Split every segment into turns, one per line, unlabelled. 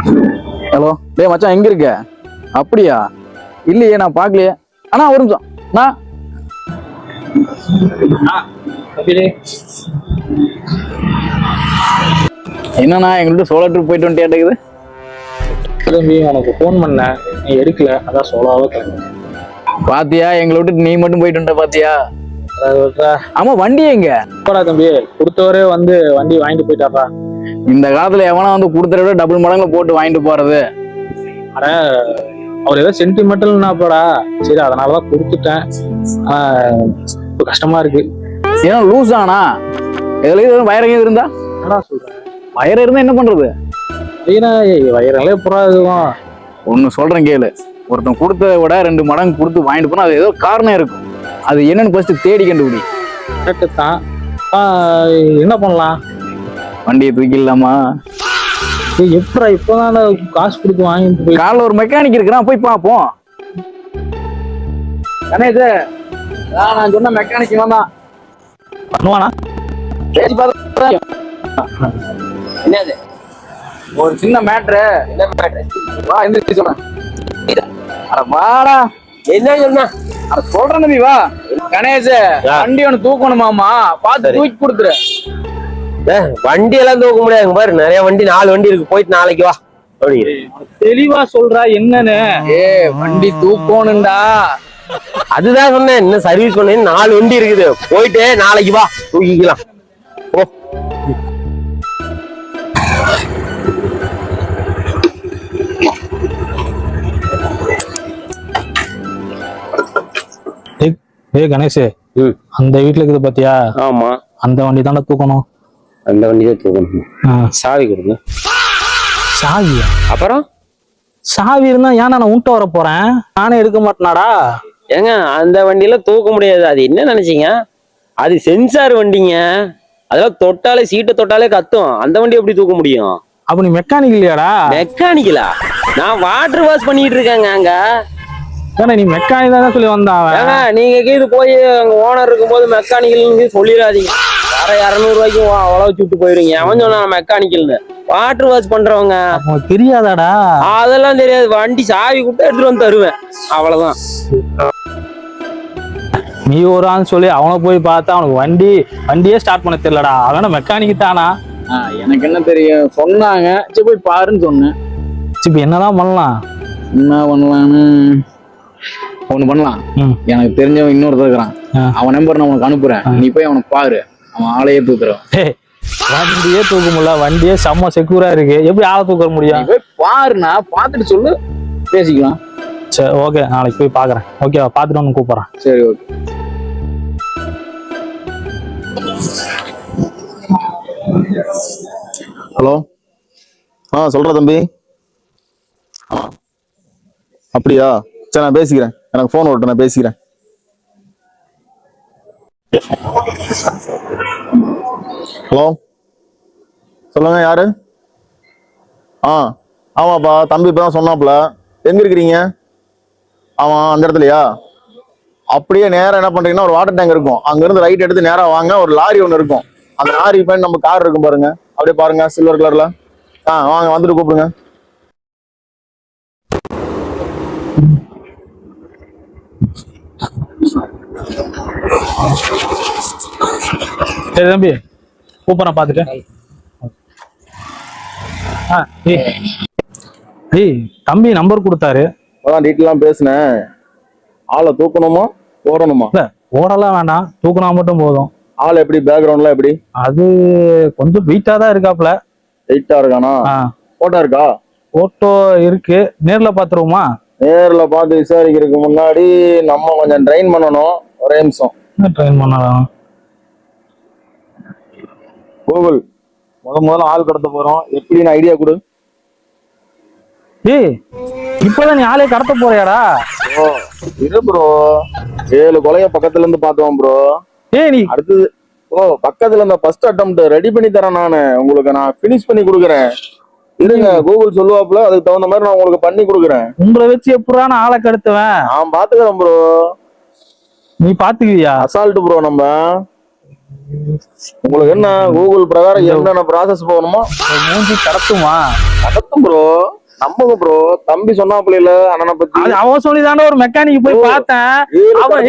Hello டேய் மச்சான் எங்க இருக்க? அப்படியா? இல்லையே நான் பார்க்கலையே. அண்ணா ஒரு நிமிஷம். நான் என்னண்ணா எங்கள்கிட்ட சோலோ ட்ரிப் போயிட்டு வந்துட்டேன்.
தம்பி உனக்கு ஃபோன் பண்ணேன், நீ எடுக்கல, அதான் சோலாவே கிளம்புறேன்.
பாத்தியா எங்களை விட்டு நீ மட்டும் போயிட்டு வந்த பாத்தியா? ஆமா வண்டி எங்க?
தம்பி கொடுத்தவரே வந்து வண்டி வாங்கிட்டு போயிட்டாரா.
இந்த காலத்துல எவனா வந்து கொடுத்தத விட டபுள் மடங்கு போட்டு வாங்கிட்டு போறது.
அட அவர் ஏதோ சென்டிமெண்டல்னாப்படா, சரி அதனாலதான் கொடுத்துட்டேன். இப்போ கஷ்டமா இருக்கு.
ஏன்னா லூஸ் ஆனா எதுல வயரங்க இருந்தா
என்னடா சொல்றேன்?
வயர் இருந்தா என்ன பண்றது?
வயிறாலே புறா இருக்கும்.
ஒன்னு சொல்றேன் கேளு. ஒருத்தன் கொடுத்ததை விட 2 மடங்கு கொடுத்து வாங்கிட்டு போனா அது ஏதோ காரணம் இருக்கும். அது என்னன்னு ஃபர்ஸ்ட் தேடி கண்டுபிடி.
கரெக்டு தான். என்ன பண்ணலாம்?
வண்டியை தூக்கிடலாமா?
எப்படா இப்பதான் காசு கொடுத்து வாங்கிட்டு போய்
காலைல ஒரு மெக்கானிக் இருக்கிறான், போய் பார்ப்போம். கணேஷ் நான் சொன்ன மெக்கானிக் தான்
பண்ணுவானா?
பேசி பார்த்தா என்னது ஒரு சின்ன மேட்ரு. என்ன மேட்ரு? வா இந்த சொன்ன. அட வாடா.
என்ன சொன்னா?
அட சொல்றேன் தம்பி வா. கணேஷ் வண்டி ஒன்று தூக்கணுமாமா, பார்த்து தூக்கி கொடுத்துரு.
வண்டி எல்லாம் தூக்க முடியாது பாரு, நிறைய வண்டி 4 வண்டி இருக்கு, போயிட்டு நாளைக்கு வா.
தெளிவா சொல்றா என்னன்னு.
வண்டி தூக்கணும்டா.
அதுதான் சொன்னேன், இன்னும் சர்வீஸ் பண்ண 4 வண்டி இருக்குது, போயிட்டு நாளைக்கு வா தூக்கிக்கலாம். ஓ
கணேஷ், அந்த வீட்டுல இருக்குது பாத்தியா?
ஆமா,
அந்த வண்டி தானே தூக்கணும்.
அந்த வண்டி தான் தூக்கணும். சாவி கொடுங்க.
சாவியா?
அப்புறம்
சாவி இருந்தா ஏன் நான் உன்ட்ட வர போறேன்? நானே எடுக்க மாட்டேனாடா.
ஏங்க அந்த வண்டியில தூக்க முடியாது. அது என்ன நினைச்சீங்க? அது சென்சார் வண்டிங்க, அதெல்லாம் தொட்டாலே, சீட்டை தொட்டாலே கத்தும். அந்த வண்டி எப்படி தூக்க முடியும்?
அப்ப நீ மெக்கானிக் இல்லையாடா?
மெக்கானிக்கலா? நான் வாட்டர் வாஷ் பண்ணிட்டு இருக்கேங்க அங்க.
ஏன்னா நீ மெக்கானிக் தான் சொல்லி வந்தான்.
ஏங்க நீங்க கீது போய் அங்க ஓனர் இருக்கும்போது மெக்கானிக்கல் சொல்லிடாதீங்க. வர 200 ரூபாய்க்கு அவ்வளவு வச்சு விட்டு போயிருங்க. அவன் சொன்னா மெக்கானிக்கல்னு. வாட்டர் வாஷ் பண்றவங்க.
தெரியாதாடா?
அதெல்லாம் தெரியாது. வண்டி சாவி கொடுத்து எடுத்துட்டு வந்து தருவேன், அவ்வளவுதான்.
நீ ஒரு ஆள் சொல்லி அவனை போய் பார்த்தா அவனுக்கு வண்டியே ஸ்டார்ட் பண்ண தெரியலடா. அவன மெக்கானிக் தானா?
எனக்கு என்ன தெரியும், சொன்னாங்க. சரி போய் பாருன்னு சொன்னேன்.
சரி என்னதான் பண்ணலாம்?
என்ன பண்ணலான்னு ஒண்ணு பண்ணலாம். எனக்கு தெரிஞ்சவன் இன்னொருத்தர் இருக்கிறான், அவன் நம்பர் நான் உனக்கு அனுப்புறேன். நீ போய் அவனை பாரு, அவன் ஆளையே தூக்குறான்.
வண்டியே தூக்க முடியல, வண்டியே செம்ம செக்யூரா இருக்கு, எப்படி ஆளை தூக்க முடியும்?
போய் பாருண்ணா, பாத்துட்டு சொல்லு, பேசிக்கலாம்.
சரி ஓகே, நாளைக்கு போய் பாக்குறேன். ஓகேவா? பாத்துட்டு வந்து கூப்பிடுறேன்.
சரி ஓகே.
ஹலோ. சொல்ற தம்பி. அப்படியா? சரி நான் பேசிக்கிறேன், எனக்கு போன் வரட்டும், நான் பேசிக்கிறேன். ஹலோ சொல்லுங்க, யாரு? ஆமாப்பா, தம்பி இப்பதான் சொன்னாப்புல. எங்க இருக்கிறீங்க? அவன் அந்த இடத்துலயா? அப்படியே நேரம் என்ன பண்றீங்கன்னா, ஒரு வாட்டர் டேங்க் இருக்கும், அங்க இருந்து ரைட் எடுத்து நேரா வாங்க. ஒரு லாரி ஒண்ணு இருக்கும், அந்த லாரி போய் நம்ம கார் இருக்கும் பாருங்க, அப்படியே பாருங்க, சில்வர் கலர்ல. வாங்க, வந்துட்டு கூப்பிடுங்க.
சரி தம்பி, கூப்பிடுறேன் பாத்துட்டு. தம்பி நம்பர் கொடுத்தாரு,
அதான் டீட்டெயிலாம் பேசினேன். ஆளை தூக்கணுமா ஓடணுமா?
இல்ல ஓடலாம் வேண்டாம், தூக்கினா மட்டும் போதும்.
ஆள் எப்படி, பேக்ரவுண்ட்லாம் எப்படி?
அது கொஞ்சம் வெயிட்டா தான் இருக்காப்ல.
வெயிட்டா இருக்கானா? போட்டோ இருக்கா? போட்டோ
இருக்கு, நேர்ல பாத்துருவோமா?
நேர்ல பார்த்து விசாரிக்கிறதுக்கு முன்னாடி நம்ம கொஞ்சம் ட்ரெயின் பண்ணணும். ஒரே நிமிஷம்.
ட்ரெயின் பண்ணலாம்.
கூகுள், முதல்ல ஆள் கடத்த போறோம், எப்படின்னு ஐடியா கொடு.
இப்பதான் நீ ஆளே கடத்த போறியாடா?
இரு ப்ரோ, 7 கொலைய பக்கத்துல இருந்து பார்த்தோம் ப்ரோ.
நீ
அடுத்தது பக்கத்துல இந்த ஃபர்ஸ்ட் அட்டெம்ப்ட் ரெடி பண்ணி தரேன் நானு, உங்களுக்கு நான் பினிஷ் பண்ணி கொடுக்குறேன். இருங்க, கூகுள் சொல்லுவாப்புல, அதுக்கு தகுந்த மாதிரி நான் உங்களுக்கு பண்ணி கொடுக்குறேன்.
உங்களை வச்சு எப்படா நான் ஆளை கடத்துவேன்?
நான் பாத்துக்கிறேன் ப்ரோ.
நீ பாத்துக்குவியா?
Assault bro. நம்ம உங்களுக்கு என்ன கூகுள் பிரகாரம் என்னென்ன ப்ராசஸ் போகணுமோ
மூஞ்சி கடத்துமா?
நடத்தும் ப்ரோ. நம்புங்க ப்ரோ. தம்பி சொன்னாப்புல இல்ல அண்ணனை பத்தி.
அது அவன் சொல்லிதானே ஒரு மெக்கானிக் போய் பார்த்தேன். அவன்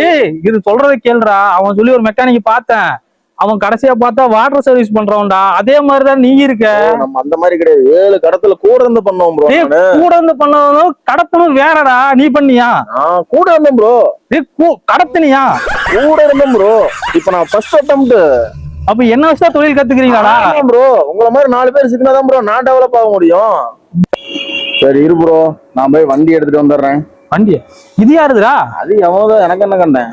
இது சொல்றதை கேளுடா. அவன் சொல்லி ஒரு மெக்கானிக் பார்த்தேன். அவன் கடைசியா பார்த்தா வாட்டர் சர்வீஸ் பண்றவன்டா. அதே மாதிரிதான் நீ இருக்க.
நம்ம அந்த மாதிரி கிடையாது. 7 கடத்துல கூட இருந்து பண்ணோம் ப்ரோ.
கூட இருந்து பண்ணதும் கடத்தணும் வேறடா. நீ பண்ணியா?
கூட இருந்தேன் ப்ரோ.
கடத்தினியா?
கூட இருந்தேன் ப்ரோ. இப்ப நான் ஃபர்ஸ்ட் அட்டெம்ப்ட்.
அப்ப என்ன வச்சா தொழில் கத்துக்கிறீங்களா
ப்ரோ? உங்களை மாதிரி 4 பேர் சிக்கினாதான் ப்ரோ நான் டெவலப் ஆக முடியும். சரி இரு ப்ரோ, நான் போய் வண்டி எடுத்துட்டு வந்துடுறேன்.
வண்டி இது யாருதுடா?
அது எவ்வளவு எனக்கு என்ன கண்டேன்.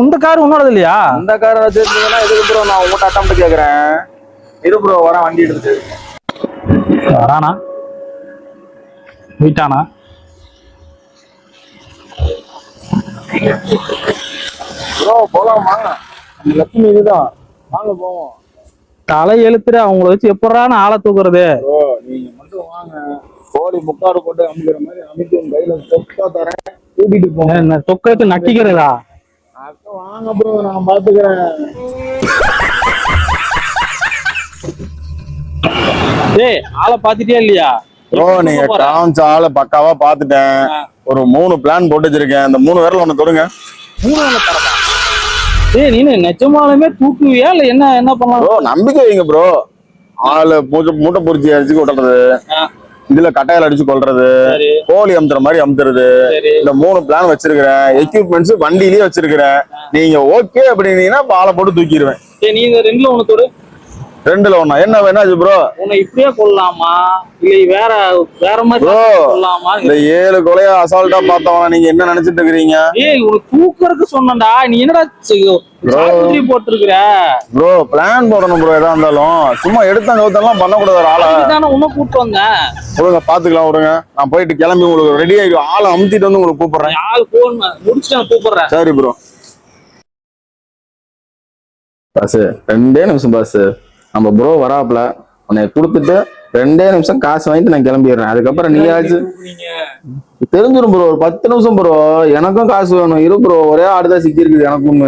இந்த கார் உன்னோடது இல்லையா?
இந்த காரை வச்சிருந்தீங்கன்னா எதுக்கு ப்ரோ நான் உங்கள்கிட்ட அட்டெம்ப்ட் கேட்கறேன். இரு ப்ரோ வரேன் வண்டி எடுத்துட்டு.
வரானா வீட்டானா?
ப்ரோ போலாம் வாங்க. லட்சுமி இதுதான், வாங்க போவோம்.
தலை எழுத்துற அவங்கள வச்சு எப்படான ஆளை தூக்குறது?
ப்ரோ நீங்க மட்டும் வாங்க. கோழி முக்காடு போட்டு அமைக்கிற மாதிரி அமைக்க கையில தொக்கா தரேன், கூட்டிட்டு போங்க.
என்ன தொக்க வச்சு நக்கிக்கிறதா?
வாங்க ப்ரோ நான் பாத்துக்கிறேன்.
டேய் ஆளை பாத்துட்டியா இல்லையா?
ப்ரோ நீங்க காமிச்ச ஆளை பக்காவா பாத்துட்டேன். ஒரு 3 பிளான் போட்டு வச்சிருக்கேன். அந்த 3 விரல ஒண்ணு தொடுங்க.
3 விரல தரமா? டேய் நீ நிஜமாலுமே தூக்குவியா இல்ல என்ன என்ன பண்ணலாம்?
ப்ரோ நம்பிக்கை வைங்க ப்ரோ. ஆளு மூட்டை பொறிச்சி அடிச்சு கொட்டுறது, இதுல கட்டையில அடிச்சு கொள்றது, கோழி அமுத்துற மாதிரி அமுத்துறது, இந்த 3 பிளான் வச்சிருக்கிறேன். எக்யூப்மெண்ட்ஸ் வண்டியிலேயே வச்சிருக்கிறேன். நீங்க ஓகே அப்படின்னீங்கன்னா பாலை போட்டு தூக்கிடுவேன்.
நீ இந்த 2ல ஒண்ணு தொடு.
2ல ஒண்ணா? என்ன வேணாச்சு ப்ரோ?
உன்னை இப்படியே கொள்ளலாமா இல்ல வேற மாதிரி கொள்ளலாமா?
இந்த 7 கொலையா அசால்ட்டா பார்த்தவனா நீங்க என்ன நினைச்சிட்டு இருக்கீங்க?
ஏய் உனக்கு தூக்குறதுக்கு சொன்னடா, நீ என்னடா சாக்குத்தி போட்டுருக்குற?
ப்ரோ பிளான் போடணும் ப்ரோ. எதா இருந்தாலும் சும்மா எடுத்த கவுத்தெல்லாம் பண்ணக்கூடாது. ஒரு ஆளை
தானே உன்ன கூப்பிட்டு வந்தேன்.
விடுங்க பாத்துக்கலாம் விடுங்க. நான் போயிட்டு கிளம்பி உங்களுக்கு ரெடி ஆகி ஆளை அமுத்திட்டு வந்து உங்களுக்கு கூப்பிடுறேன்.
ஆள் போன் முடிச்சுட்டு நான் கூப்பிடுறேன்.
சரி ப்ரோ. பாஸ் 2 நிமிஷம் பாஸ். நம்ம ப்ரோ வராப்ல உன்னை கொடுத்துட்டு 2 நிமிஷம் காசு வாங்கிட்டு நான் கிளம்பிடுறேன். அதுக்கப்புறம் நீ ஆச்சு தெரிஞ்சிடும் ப்ரோ. ஒரு 10 நிமிஷம் ப்ரோ. எனக்கும் காசு வேணும். இரு ப்ரோ, ஒரே ஆடுதான் சிக்கி இருக்குது எனக்கும்.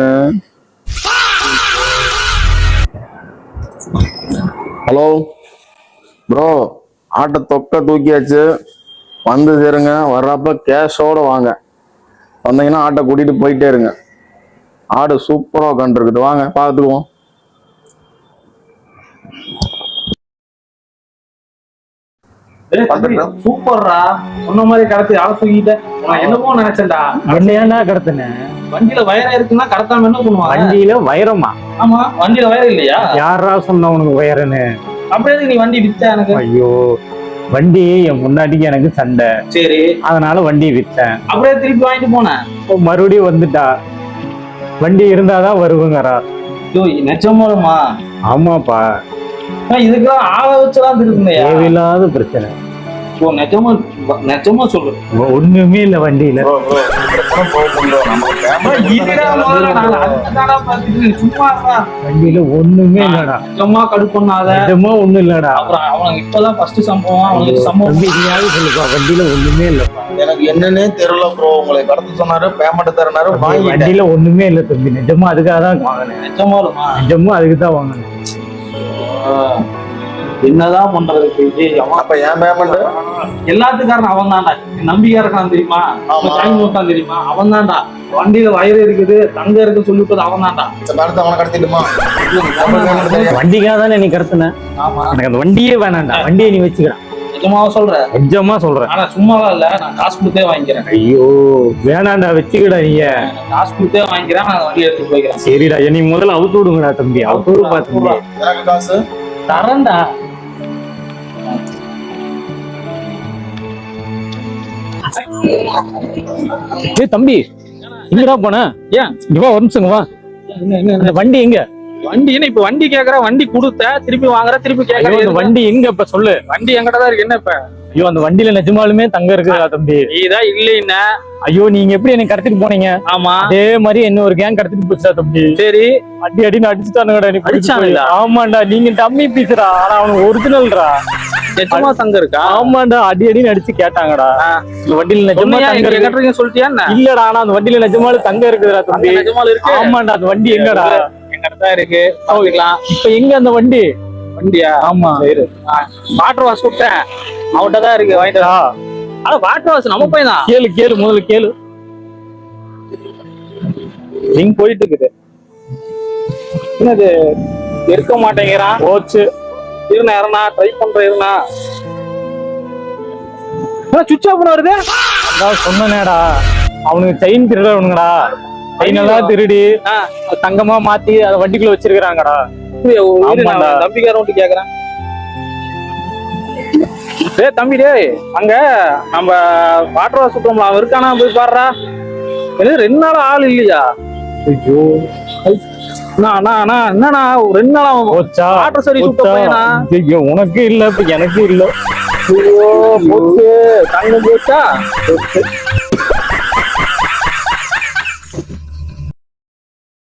ஹலோ ப்ரோ, ஆட்டை தொக்க தூக்கியாச்சு. வந்து சேருங்க. வர்றப்ப கேஷோட வாங்க. வந்தீங்கன்னா ஆட்டை கூட்டிட்டு போயிட்டே இருங்க. ஆடு சூப்பரா உட்காந்துருக்குது. வாங்க பார்த்துக்குவோம்.
சூப்பர்ரா, சொன்ன மாதிரி கடத்தி ஆள தூக்கிட்டேன். நான் என்னமோ நினைச்சேன்டா.
என்னையாண்டா கடத்தின?
வண்டியில வயரம் இருக்குன்னா கடத்தாம என்ன பண்ணுவாங்க?
வண்டியில வைரமா?
ஆமா வண்டியில வயரம் இல்லையா?
யாரா சொன்ன உனக்கு வயரன்னு?
அப்படியே நீ வண்டி வித்த எனக்கு?
ஐயோ, வண்டி என் முன்னாடிக்கு எனக்கு சண்டை.
சரி
அதனால வண்டி வித்தேன்.
அப்படியே திருப்பி வாங்கிட்டு போனேன்.
மறுபடியும் வந்துட்டா. வண்டி இருந்தாதான் வருவங்கறா.
ஐயோ நிஜமாலுமா?
ஆமாப்பா.
இதுக்கெல்லாம் ஆள வச்சுலாம் திருப்பியா?
தேவையில்லாத பிரச்சனை.
நிஜமா சொல்லு.
ஒண்ணுமே இல்ல வண்டியில. வண்டியில ஒண்ணுமே இல்லடா.
நிஜமா கடுப்பண்ணாத.
நிஜமா ஒண்ணும் இல்லடா.
அப்புறம் அவனுக்கு இப்பதான் ஃபர்ஸ்ட் சம்பவம். அவனுக்கு சம்பவம்
சொல்லுப்பா. வண்டியில ஒண்ணுமே இல்லப்பா.
எனக்கு என்னன்னே தெரியல ப்ரோ. உங்களை கடத்த சொன்னாரு, பேமெண்ட் தரனாரு.
வண்டியில ஒண்ணுமே இல்ல தம்பி. நிஜமா அதுக்காக தான் வாங்கினேன்.
நிஜமாலுமா?
நிஜமா அதுக்கு தான் வாங்கினேன்.
என்னதான் பண்றதுக்கு?
அப்ப ஏன் பேமெண்ட்?
எல்லாத்துக்காரன் அவன் தான்டா. நம்பிக்கை இருக்கான் தெரியுமா? தான் தெரியுமா? அவன் தான்டா. வண்டியில வயிறு இருக்குது, தங்க இருக்குன்னு சொல்லிட்டு அவன் தான்டா.
அவனை கடத்திடுமா?
வண்டிக்காக தானே நீ கடத்தின? எனக்கு அந்த வண்டியே வேணாண்டா. வண்டியை நீ வச்சுக்கிறான்.
நிஜமாவா சொல்றேன்?
நிஜமா சொல்றேன்.
ஆனா சும்மாவா இல்ல, நான் காசு கொடுத்தே வாங்கிக்கிறேன்.
ஐயோ வேணாண்டா, வச்சுக்கடா. நீங்க
காசு கொடுத்தே வாங்கிக்கிறேன். நான் வண்டி எடுத்து போய்க்கிறேன்.
சரிடா, நீ முதல்ல அவுத்து விடுங்கடா தம்பி. அவுத்து விடு பாத்து.
எனக்கு காசு
தரேன்டா.
ஏய் தம்பி, எங்கடா போன?
ஏன்
இங்க வா, ஒரு நிமிஷம் வா. அந்த வண்டி எங்க?
வண்டி என்ன இப்ப? வண்டி கேக்குற, வண்டி கொடுத்த திருப்பி வாங்குற, திருப்பி கேக்குற.
வண்டி எங்க இப்ப சொல்லு.
வண்டி எங்கடா இருக்கு? என்ன இப்ப?
ஐயோ, அந்த வண்டியில நிஜமாலுமே தங்க இருக்குதா தம்பி?
நீதான் இல்லைன்னா?
ஐயோ, நீங்க எப்படி என்ன கடத்திட்டு போனீங்க?
ஆமா,
அதே மாதிரி என்ன ஒரு கேங் கடத்திட்டு போச்சா தம்பி?
சரி.
அடி அடின்னு அடிச்சுட்டானுங்கடா. நீ
அடிச்சானுங்களா?
ஆமாண்டா, நீங்க டம்மி பீஸ்டா. ஆனா அவனுக்கு ஒரிஜினல்டா.
நிஜமா தங்க இருக்கா?
ஆமாண்டா, அடி அடின்னு அடிச்சு கேட்டாங்கடா. இந்த வண்டியில நிஜமா தங்க இருக்கு.
சொல்லிட்டியா?
இல்லடா, ஆனா அந்த வண்டியில நிஜமாலு தங்க இருக்குதுடா தம்பி.
நிஜமாலு இருக்கு?
ஆமாண்டா, அந்த வண்டி எங்கடா?
எங்க தான் இருக்கு போய்க்கலாம்.
இப்ப எங்க அந்த வண்டி?
வண்டியா?
ஆமா.
சரி, வாட்டர் வாஷ் விட்டேன், அவன்கிட்ட தான் இருக்கு, வாங்கிட்டு வா. ஆனா வாட்டர் வாஷ் நம்ம பையன் தான்.
கேளு கேளு, முதல்ல கேளு.
ரிங் போயிட்டு இருக்குது. என்னது இருக்க மாட்டேங்கிறான்.
போச்சு.
இருண்ணா இறனா ட்ரை பண்ற இருண்ணா. சுவிட்ச் ஆஃப் வருது.
அதான் சொன்னேடா, அவனுக்கு செயின் திருடுறவனுங்கடா. செயின் எல்லாம் திருடி தங்கமா மாத்தி அதை வண்டிக்குள்ள வச்சிருக்காங்கடா. ஆமாண்டா.
தம்பிக்காரன் விட்டு கேக்குறேன். டேய் தம்பி, டேய் அங்க நம்ம வாட்டர் வாஷ் சுத்தம்ல அவன் இருக்கானா, போய் பாடுறா. எனக்கு 2 நாளா ஆள் இல்லையா?
ஐயோ,
என்னண்ணா 2 நாளா
போச்சா?
வாட்டர் சர்வீஸ் விட்ட பையனா?
ஐயோ, உனக்கு இல்ல, இப்ப எனக்கு இல்ல.
ஐயோ போச்சு, தங்கம் போச்சா?